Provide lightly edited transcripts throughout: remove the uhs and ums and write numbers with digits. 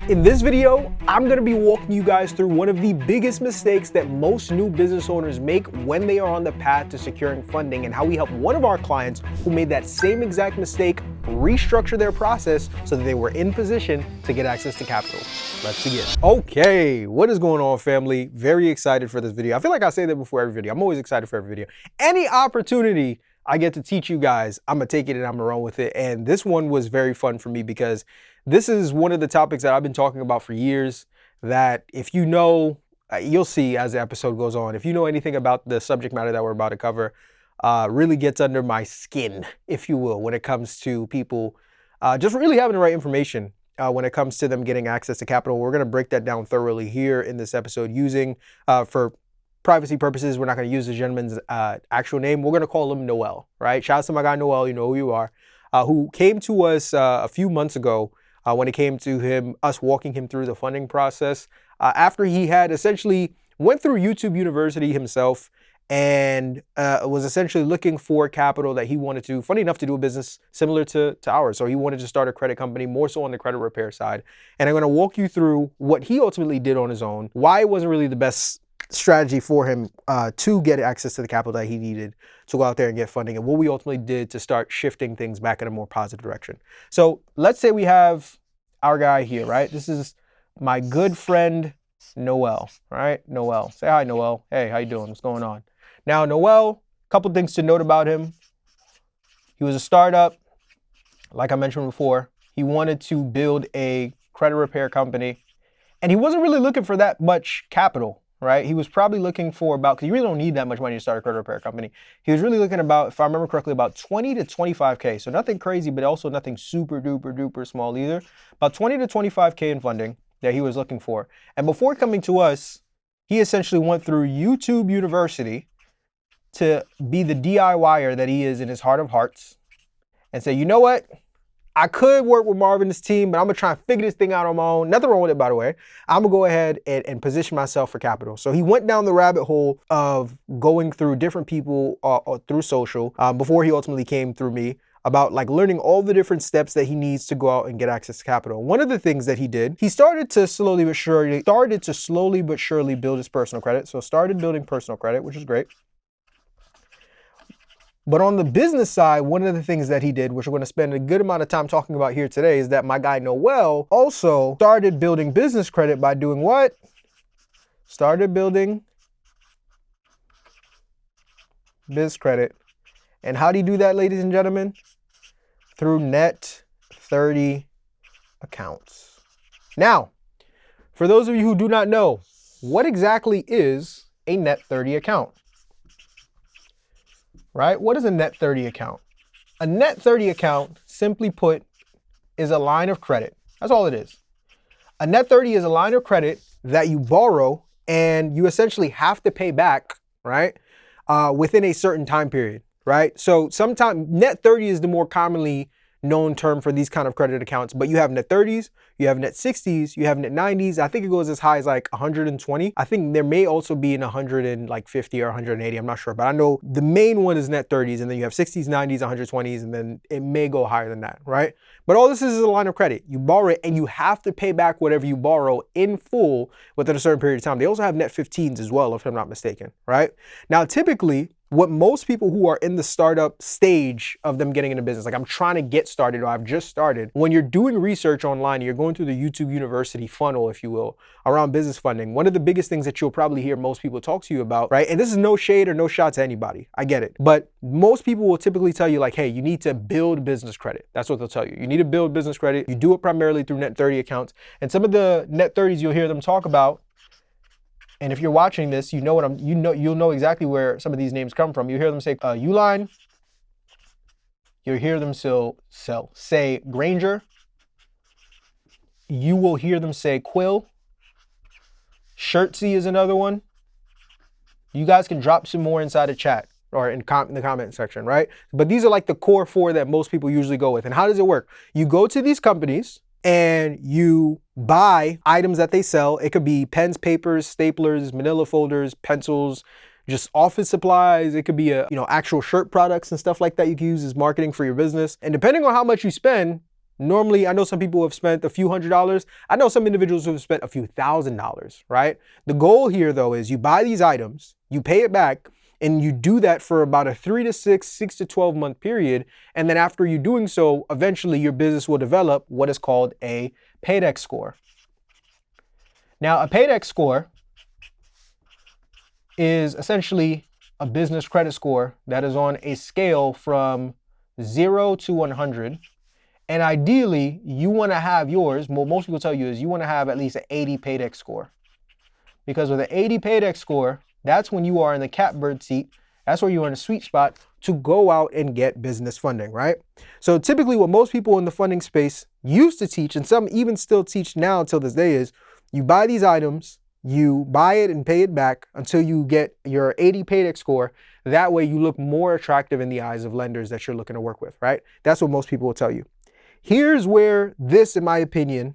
In this video, I'm gonna be walking you guys through one of the biggest mistakes that most new business owners make when they are on the path to securing funding, and how we help one of our clients who made that same exact mistake restructure their process so that they were in position to get access to capital. Let's begin. Okay, what is going on, family? Very excited for this video. I feel like I say that before every video. I'm always excited for every video. Any opportunity I get to teach you guys, I'm gonna take it and I'm gonna run with it. And this one was very fun for me because this is one of the topics that I've been talking about for years, that if you know, you'll see as the episode goes on, if you know anything about the subject matter that we're about to cover, really gets under my skin, if you will, when it comes to people just really having the right information when it comes to them getting access to capital. We're gonna break that down thoroughly here in this episode using, for privacy purposes, we're not gonna use the gentleman's actual name. We're gonna call him Noel, right? Shout out to my guy Noel, you know who you are, who came to us a few months ago when it came to us walking him through the funding process after he had essentially went through YouTube University himself and was essentially looking for capital that he wanted to, funny enough, to do a business similar to ours. So he wanted to start a credit company, more so on the credit repair side. And I'm gonna walk you through what he ultimately did on his own, why it wasn't really the best strategy for him to get access to the capital that he needed to go out there and get funding, and what we ultimately did to start shifting things back in a more positive direction. So let's say we have our guy here, right? This is my good friend Noel, right? Noel, say hi, Noel. Hey, how you doing? What's going on? Now, Noel, a couple things to note about him. He was a startup, like I mentioned before. He wanted to build a credit repair company, and he wasn't really looking for that much capital, right? He was probably looking for about, because you really don't need that much money to start a credit repair company. He was really looking about, if I remember correctly, about 20 to 25K. So nothing crazy, but also nothing super duper duper small either. About 20 to 25K in funding that he was looking for. And before coming to us, he essentially went through YouTube University to be the DIYer that he is in his heart of hearts and say, you know what? I could work with Marvin and his team, but I'm gonna try and figure this thing out on my own. Nothing wrong with it, by the way. I'm gonna go ahead and position myself for capital. So he went down the rabbit hole of going through different people through social before he ultimately came through me, about like learning all the different steps that he needs to go out and get access to capital. One of the things that he did, he started to slowly but surely build his personal credit. So started building personal credit, which is great. But on the business side, one of the things that he did, which we're going to spend a good amount of time talking about here today, is that my guy Noel also started building business credit by doing what? Started building biz credit. And how do you do that, ladies and gentlemen? Through net 30 accounts. Now, for those of you who do not know, what exactly is a net 30 account? Right? What is a net 30 account? A net 30 account, simply put, is a line of credit. That's all it is. A net 30 is a line of credit that you borrow and you essentially have to pay back, right? Within a certain time period, right? So sometimes net 30 is the more commonly known term for these kind of credit accounts, but you have net 30s, you have net 60s, you have net 90s. I think it goes as high as like 120. I think there may also be an 150 or 180. I'm not sure, but I know the main one is net 30s, and then you have 60s, 90s, 120s, and then it may go higher than that, right? But all this is a line of credit. You borrow it and you have to pay back whatever you borrow in full within a certain period of time. They also have net 15s as well, if I'm not mistaken, right? Now, typically, what most people who are in the startup stage of them getting into business, like I'm trying to get started or I've just started, when you're doing research online, you're going through the YouTube University funnel, if you will, around business funding. One of the biggest things that you'll probably hear most people talk to you about, right? And this is no shade or no shot to anybody. I get it. But most people will typically tell you like, hey, you need to build business credit. That's what they'll tell you. You need to build business credit. You do it primarily through net 30 accounts. And some of the net 30s you'll hear them talk about, and if you're watching this, you know what you'll know exactly where some of these names come from. You hear them say Uline. You'll hear them say Granger. You will hear them say Quill. Shirtsy is another one. You guys can drop some more inside the chat or in the comment section, right? But these are like the core four that most people usually go with. And how does it work? You go to these companies and you buy items that they sell. It could be pens, papers, staplers, manila folders, pencils, just office supplies. It could be actual shirt products and stuff like that you can use as marketing for your business. And depending on how much you spend, Normally, I know some people have spent a few $100s. I know some individuals who have spent a few $1,000s, right? The goal here, though, is you buy these items, you pay it back, and you do that for about a 3 to 6 to 12 month period. And then after you doing so, eventually your business will develop what is called a Paydex score. Now, a Paydex score is essentially a business credit score that is on a scale from 0 to 100. And ideally, you want to have yours, what most people tell you is you want to have at least an 80 Paydex score. Because with an 80 Paydex score, that's when you are in the catbird seat. That's where you're in a sweet spot to go out and get business funding, right? So typically what most people in the funding space used to teach, and some even still teach now until this day, is you buy these items, you buy it and pay it back until you get your 80 Paydex score. That way you look more attractive in the eyes of lenders that you're looking to work with, right? That's what most people will tell you. Here's where this, in my opinion,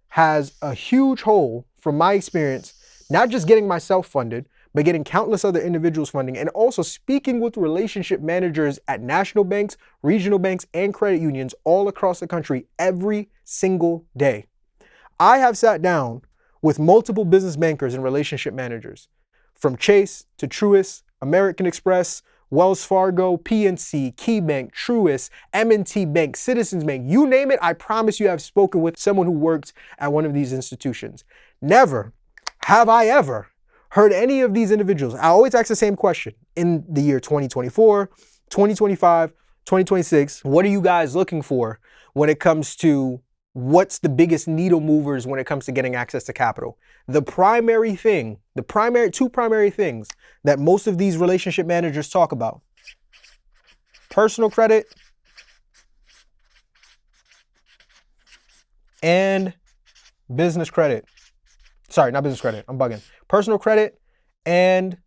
has a huge hole from my experience, not just getting myself funded, but getting countless other individuals funding, and also speaking with relationship managers at national banks, regional banks, and credit unions all across the country every single day. I have sat down with multiple business bankers and relationship managers, from Chase to Truist, American Express, Wells Fargo, PNC, KeyBank, Truist, M&T Bank, Citizens Bank, you name it, I promise you I've spoken with someone who works at one of these institutions. Never have I ever heard any of these individuals. I always ask the same question in the year 2024, 2025, 2026. What are you guys looking for when it comes to what's the biggest needle movers when it comes to getting access to capital? The two primary things that most of these relationship managers talk about: personal credit and business credit. Sorry, not business credit. I'm bugging. Personal credit and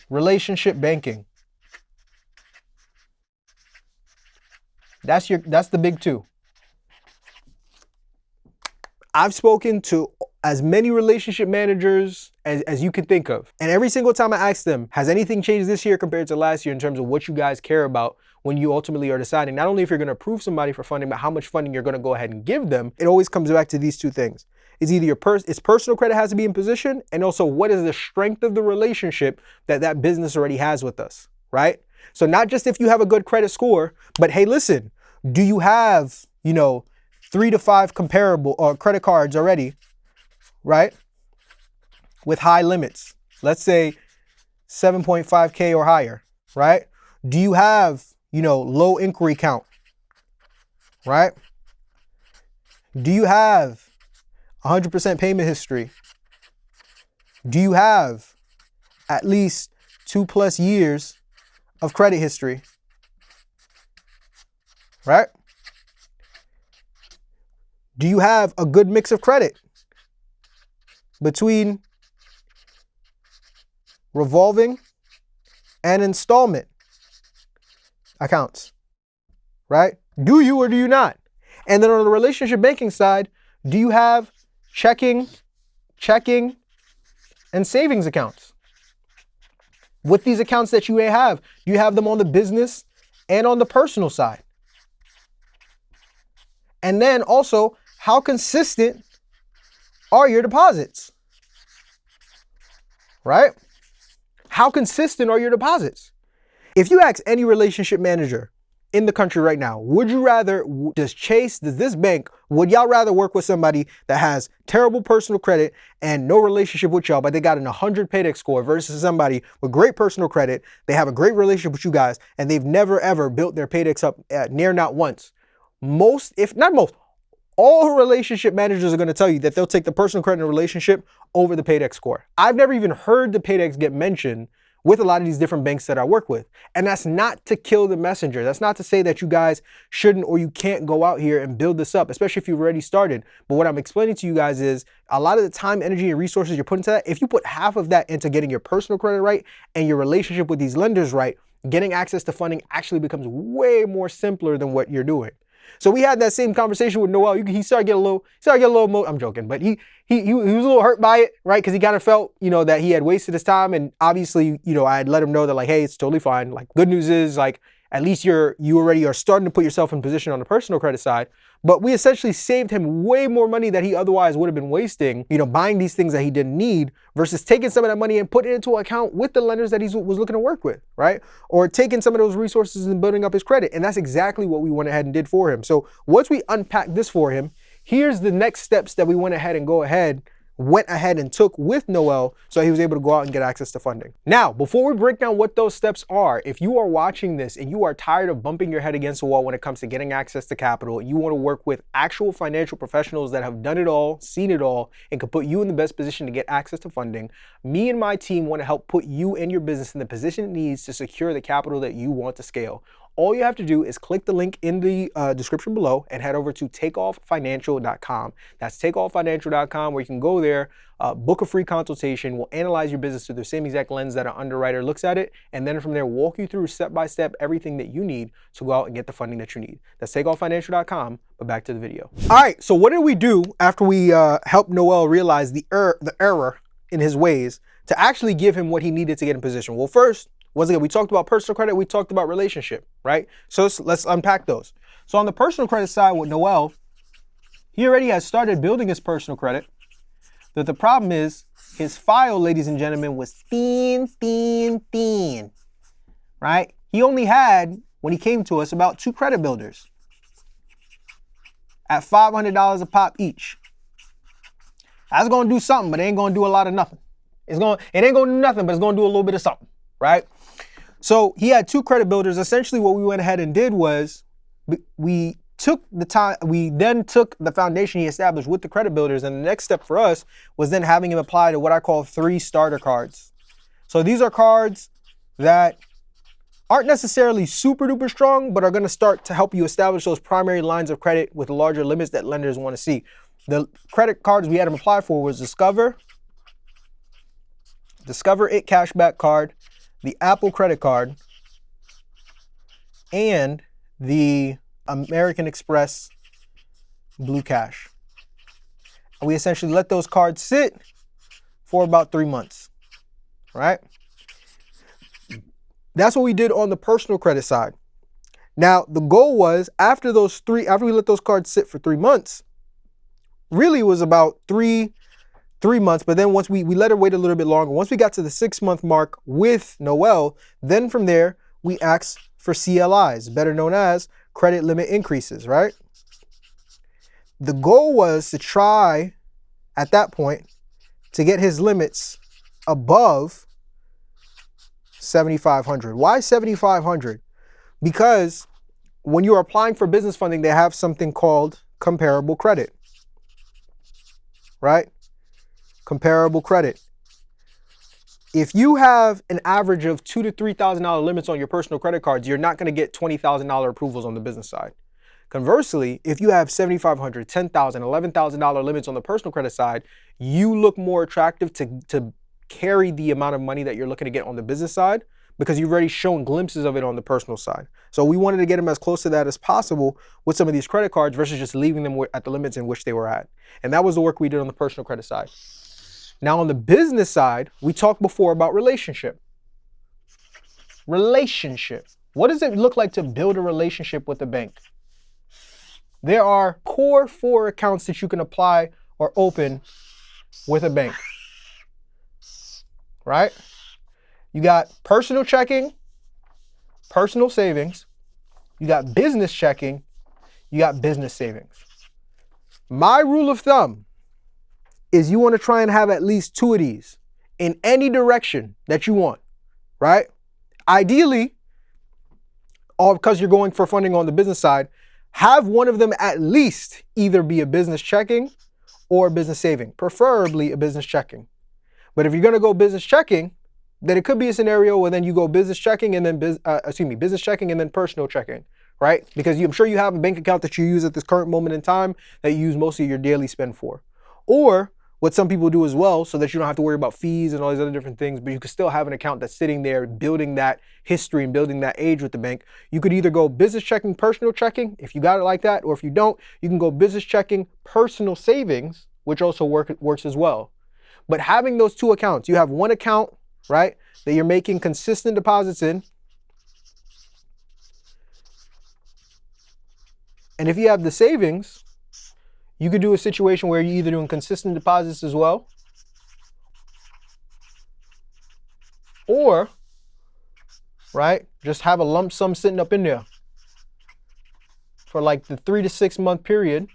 relationship banking. That's the big two. I've spoken to as many relationship managers as you can think of. And every single time I ask them, has anything changed this year compared to last year in terms of what you guys care about when you ultimately are deciding not only if you're going to approve somebody for funding, but how much funding you're going to go ahead and give them? It always comes back to these two things. It's either its personal credit has to be in position, and also what is the strength of the relationship that business already has with us, right? So not just if you have a good credit score, but hey, listen, do you have, 3 to 5 comparable credit cards already, right? With high limits, let's say 7.5K or higher, right? Do you have, low inquiry count, right? Do you have 100% payment history? Do you have at least 2+ years of credit history, right? Do you have a good mix of credit between revolving and installment accounts, right? Do you or do you not? And then on the relationship banking side, do you have checking, and savings accounts? With these accounts that you may have, do you have them on the business and on the personal side? And then also, how consistent are your deposits? Right? How consistent are your deposits? If you ask any relationship manager in the country right now, would you rather, does this bank, would y'all rather work with somebody that has terrible personal credit and no relationship with y'all, but they got an 100 Paydex score, versus somebody with great personal credit, they have a great relationship with you guys, and they've never ever built their Paydex up near not once? Most, if not most, all relationship managers are going to tell you that they'll take the personal credit and relationship over the Paydex score. I've never even heard the Paydex get mentioned with a lot of these different banks that I work with. And that's not to kill the messenger. That's not to say that you guys shouldn't or you can't go out here and build this up, especially if you've already started. But what I'm explaining to you guys is a lot of the time, energy, and resources you're putting into that, if you put half of that into getting your personal credit right and your relationship with these lenders right, getting access to funding actually becomes way more simpler than what you're doing. So we had that same conversation with Noel. He started getting a little, I'm joking, but he was a little hurt by it, right? Because he kind of felt, that he had wasted his time. And obviously, I had let him know that, like, hey, it's totally fine. Like, good news is, like, At least you already are starting to put yourself in position on the personal credit side. But we essentially saved him way more money that he otherwise would have been wasting, buying these things that he didn't need versus taking some of that money and putting it into an account with the lenders that he was looking to work with, right? Or taking some of those resources and building up his credit. And that's exactly what we went ahead and did for him. So once we unpacked this for him, here's the next steps that we went ahead and took with Noel so he was able to go out and get access to funding. Now, before we break down what those steps are, if you are watching this and you are tired of bumping your head against the wall when it comes to getting access to capital, and you want to work with actual financial professionals that have done it all, seen it all, and can put you in the best position to get access to funding, me and my team want to help put you and your business in the position it needs to secure the capital that you want to scale. All you have to do is click the link in the description below and head over to takeoffinancial.com. That's takeoffinancial.com, where you can go there, book a free consultation. We'll analyze your business through the same exact lens that an underwriter looks at it, and then from there walk you through step by step everything that you need to go out and get the funding that you need. That's takeoffinancial.com. But back to the video. All right, so what did we do after we helped Noel realize the error in his ways to actually give him what he needed to get in position? Well, first, once again, we talked about personal credit, we talked about relationship, right? So let's unpack those. So on the personal credit side with Noel, he already has started building his personal credit. But the problem is his file, ladies and gentlemen, was thin, right? He only had, when he came to us, about 2 credit builders at $500 a pop each. That's going to do something, but it ain't going to do a lot of nothing. It ain't going to do nothing, but it's going to do a little bit of something, right? So he had 2 credit builders. Essentially what we went ahead and did was we then took the foundation he established with the credit builders, and the next step for us was then having him apply to what I call 3 starter cards. So these are cards that aren't necessarily super duper strong, but are going to start to help you establish those primary lines of credit with larger limits that lenders want to see. The credit cards we had him apply for was Discover It Cashback Card, the Apple credit card, and the American Express Blue Cash. And we essentially let those cards sit for about 3 months, right? That's what we did on the personal credit side. Now, the goal was after we let those cards sit for 3 months, really it was about three months, but then once we let her wait a little bit longer, once we got to the 6-month mark with Noel, then from there, we asked for CLIs, better known as credit limit increases, right? The goal was to try, at that point, to get his limits above $7,500. Why $7,500? Because when you're applying for business funding, they have something called comparable credit, right? Comparable credit. If you have an average of $2,000 to $3,000 limits on your personal credit cards, you're not going to get $20,000 approvals on the business side. Conversely, if you have $7,500, $10,000, $11,000 limits on the personal credit side, you look more attractive to carry the amount of money that you're looking to get on the business side because you've already shown glimpses of it on the personal side. So we wanted to get them as close to that as possible with some of these credit cards versus just leaving them at the limits in which they were at. And that was the work we did on the personal credit side. Now on the business side, we talked before about relationship. Relationship. What does it look like to build a relationship with a bank? There are core 4 accounts that you can apply or open with a bank, right? You got personal checking, personal savings, you got business checking, you got business savings. My rule of thumb is you want to try and have at least 2 of these in any direction that you want, right? Ideally, all because you're going for funding on the business side, have one of them at least either be a business checking or a business saving, preferably a business checking. But if you're going to go business checking, then it could be a scenario where then you go business checking and then business checking and then personal checking, right? Because I'm sure you have a bank account that you use at this current moment in time that you use most of your daily spend for. Or what some people do as well, so that you don't have to worry about fees and all these other different things, but you can still have an account that's sitting there building that history and building that age with the bank. You could either go business checking, personal checking, if you got it like that, or if you don't, you can go business checking, personal savings, which also works as well. But having those 2 accounts, you have one account, right, that you're making consistent deposits in, And if you have the savings, you could do a situation where you're either doing consistent deposits as well, or, right, just have a lump sum sitting up in there for like the 3 to 6 month period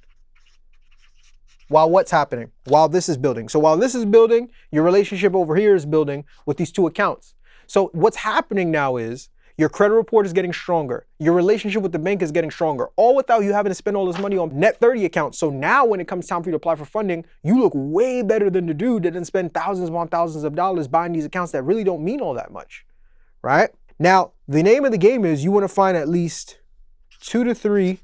while what's happening? While this is building. So while this is building, your relationship over here is building with these two accounts. So what's happening now is your credit report is getting stronger. Your relationship with the bank is getting stronger, all without you having to spend all this money on net 30 accounts. So now when it comes time for you to apply for funding, you look way better than the dude that didn't spend thousands upon thousands of dollars buying these accounts that really don't mean all that much, right? Now, the name of the game is you want to find at least 2 to 3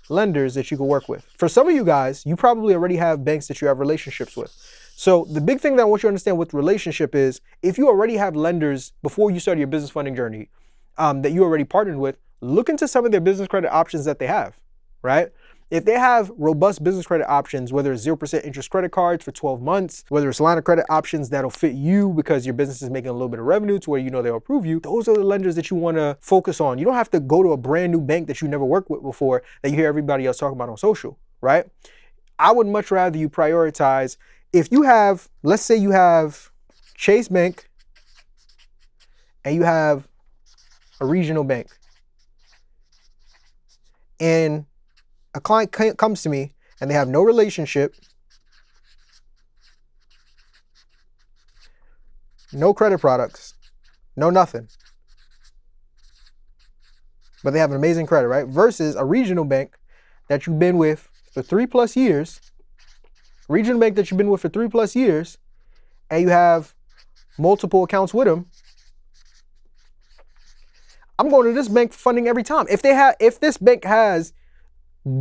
lenders that you can work with. For some of you guys, you probably already have banks that you have relationships with. So the big thing that I want you to understand with relationship is if you already have lenders before you start your business funding journey that you already partnered with, look into some of their business credit options that they have, right? If they have robust business credit options, whether it's 0% interest credit cards for 12 months, whether it's line of credit options that'll fit you because your business is making a little bit of revenue to where you know they'll approve you, those are the lenders that you want to focus on. You don't have to go to a brand new bank that you never worked with before that you hear everybody else talking about on social, right? I would much rather you prioritize, if you have, let's say you have Chase Bank and you have a regional bank, and a client comes to me and they have no relationship, no credit products, no nothing, but they have an amazing credit, right? Versus a regional bank that you've been with for 3+ years, regional bank that you've been with for 3+ years, and you have multiple accounts with them. I'm going to this bank for funding every time. If this bank has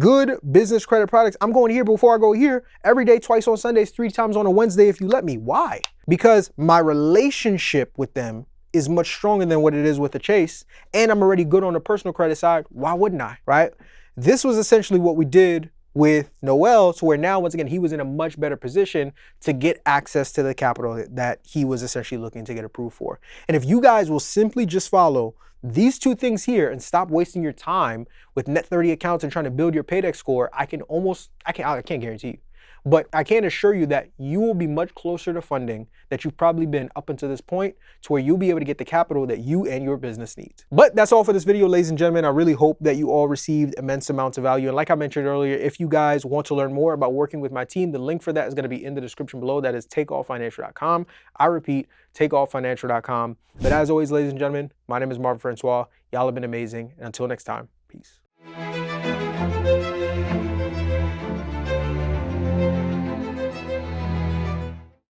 good business credit products, I'm going here before I go here every day, twice on Sundays, 3 times on a Wednesday if you let me. Why? Because my relationship with them is much stronger than what it is with a Chase, and I'm already good on the personal credit side. Why wouldn't I, right? This was essentially what we did with Noel, to where now, once again, he was in a much better position to get access to the capital that he was essentially looking to get approved for. And if you guys will simply just follow these 2 things here and stop wasting your time with net 30 accounts and trying to build your Paydex score, I can't guarantee you, but I can assure you that you will be much closer to funding that you've probably been up until this point, to where you'll be able to get the capital that you and your business needs. But that's all for this video, ladies and gentlemen. I really hope that you all received immense amounts of value. And like I mentioned earlier, if you guys want to learn more about working with my team, the link for that is going to be in the description below. That is takeoffinancial.com. I repeat, takeoffinancial.com. But as always, ladies and gentlemen, my name is Marvin Francois. Y'all have been amazing. And until next time, peace.